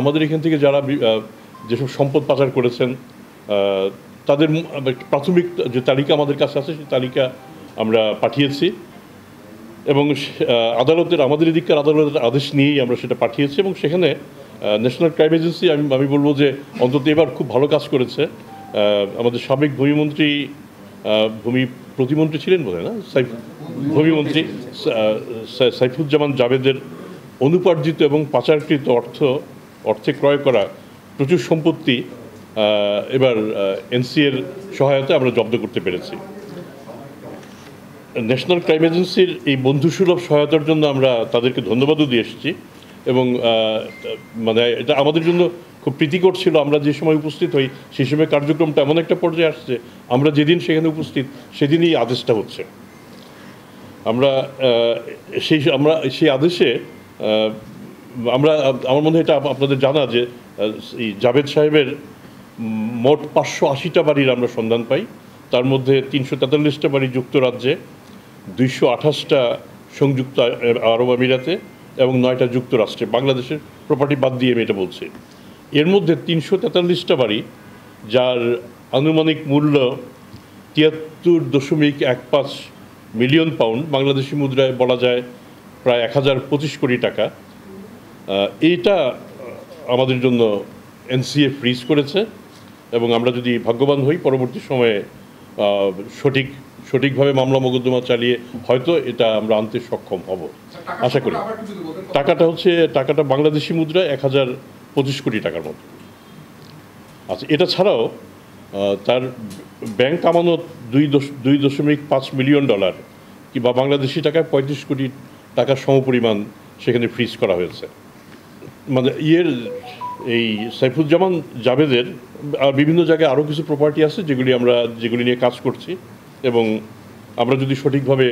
আমাদের এখান থেকে যারা যেসব সম্পদ পাচার করেছেন তাদের প্রাথমিক যে তালিকা আমাদের কাছে আছে সেই তালিকা আমরা পাঠিয়েছি এবং আমাদের এদিককার আদালতের আদেশ নিয়েই আমরা সেটা পাঠিয়েছি এবং সেখানে ন্যাশনাল ক্রাইম এজেন্সি আমি বলবো যে অন্তত এবার খুব ভালো কাজ করেছে। আমাদের সাবেক ভূমি প্রতিমন্ত্রী ছিলেন বোধহয় না, ভূমিমন্ত্রী সাইফুজ্জামান জাভেদের অনুপার্জিত এবং পাচারকৃত অর্থে ক্রয় করা প্রচুর সম্পত্তি এবার এনসিএর সহায়তায় আমরা জব্দ করতে পেরেছি। ন্যাশনাল ক্রাইম এজেন্সির এই বন্ধুসুলভ সহায়তার জন্য আমরা তাদেরকে ধন্যবাদও দিয়ে এসেছি এবং মানে এটা আমাদের জন্য খুব প্রীতিকর ছিল। আমরা যে সময় উপস্থিত হই সেই সময় কার্যক্রমটা এমন একটা পর্যায়ে আসছে, আমরা যেদিন সেখানে উপস্থিত সেদিনই আদেশটা হচ্ছে। আমরা সেই আদেশে আমার মনে হয় এটা আপনাদের জানা যে এই জাভেদ সাহেবের মোট 580টা বাড়ির আমরা সন্ধান পাই। তার মধ্যে 343টা বাড়ি যুক্তরাজ্যে, 228টা সংযুক্ত আরব আমিরাতে এবং 9টা যুক্তরাষ্ট্রে। বাংলাদেশের প্রপার্টি বাদ দিয়ে আমি এটা বলছি। এর মধ্যে 343টা বাড়ি যার আনুমানিক মূল্য 73.15 মিলিয়ন পাউন্ড, বাংলাদেশি মুদ্রায় বলা যায় প্রায় 1025 কোটি টাকা। এইটা আমাদের জন্য এনসিএ ফ্রিজ করেছে এবং আমরা যদি ভাগ্যবান হই পরবর্তী সময়ে সঠিকভাবে মামলা মোকদ্দমা চালিয়ে হয়তো এটা আমরা আনতে সক্ষম হব আশা করি। টাকাটা বাংলাদেশি মুদ্রায় 1025 কোটি টাকার মতো। আচ্ছা, এটা ছাড়াও তার ব্যাংক আমানত $2.5 মিলিয়ন কিংবা বাংলাদেশি টাকায় 35 কোটি টাকার সমপরিমাণ সেখানে ফ্রিজ করা হয়েছে। মানে এই সাইফুজ্জামান জাভেদের বিভিন্ন জায়গায় আরও কিছু প্রপার্টি আছে যেগুলি নিয়ে কাজ করছি এবং আমরা যদি সঠিকভাবে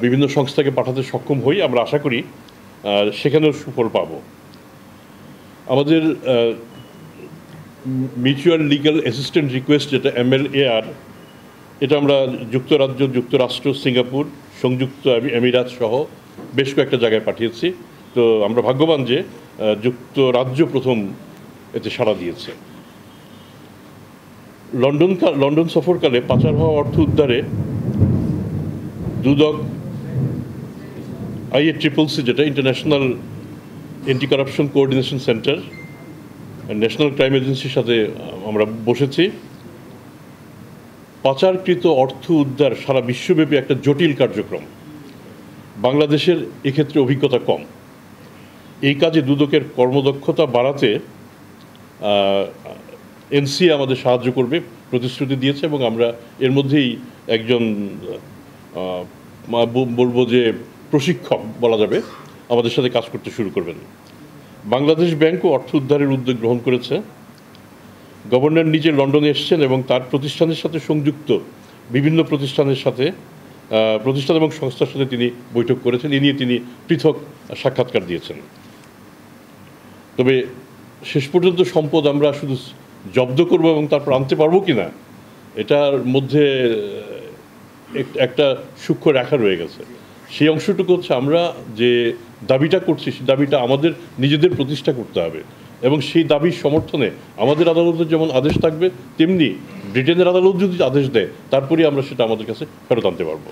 বিভিন্ন সংস্থাকে পাঠাতে সক্ষম হই আমরা আশা করি সেখানেও সুফল পাব। আমাদের মিউচুয়াল লিগ্যাল অ্যাসিস্ট্যান্ট রিকোয়েস্ট যেটা MLAR, এটা আমরা যুক্তরাজ্য, যুক্তরাষ্ট্র, সিঙ্গাপুর, সংযুক্ত আমিরাত সহ বেশ কয়েকটা জায়গায় পাঠিয়েছি। তো আমরা ভাগ্যবান যে যুক্তরাজ্য প্রথম এতে সাড়া দিয়েছে। লন্ডন সফরকালে পাচার হওয়া অর্থ উদ্ধারে দুদক IACCC যেটা international anti corruption coordination centre, national crime এজেন্সির সাথে আমরা বসেছি। পাচারকৃত অর্থ উদ্ধার সারা বিশ্বব্যাপী একটা জটিল কার্যক্রম। বাংলাদেশের এক্ষেত্রে অভিজ্ঞতা কম। এই কাজে দুদকের কর্মদক্ষতা বাড়াতে এনসিএ আমাদের সাহায্য করবে প্রতিশ্রুতি দিয়েছে এবং আমরা এর মধ্যেই একজন বলবো যে প্রশিক্ষক বলা যাবে আমাদের সাথে কাজ করতে শুরু করবেন। বাংলাদেশ ব্যাংকও অর্থ উদ্ধারের উদ্যোগ গ্রহণ করেছে। গভর্নর নিজে লন্ডনে এসেছেন এবং তার প্রতিষ্ঠানের সাথে সংযুক্ত বিভিন্ন প্রতিষ্ঠান এবং সংস্থার সাথে তিনি বৈঠক করেছেন। এ নিয়ে তিনি পৃথক সাক্ষাৎকার দিয়েছেন। তবে শেষ পর্যন্ত সম্পদ আমরা শুধু জব্দ করব এবং তারপর আনতে পারবো কি না, এটার মধ্যে একটা সূক্ষ্ম রেখা রয়ে গেছে। সেই অংশটুকু হচ্ছে আমরা যে দাবিটা করছি সেই দাবিটা আমাদের নিজেদের প্রতিষ্ঠা করতে হবে এবং সেই দাবির সমর্থনে আমাদের আদালতের যেমন আদেশ থাকবে তেমনি ব্রিটেনের আদালত যদি আদেশ দেয় তারপরেই আমরা সেটা আমাদের কাছে ফেরত আনতে পারবো।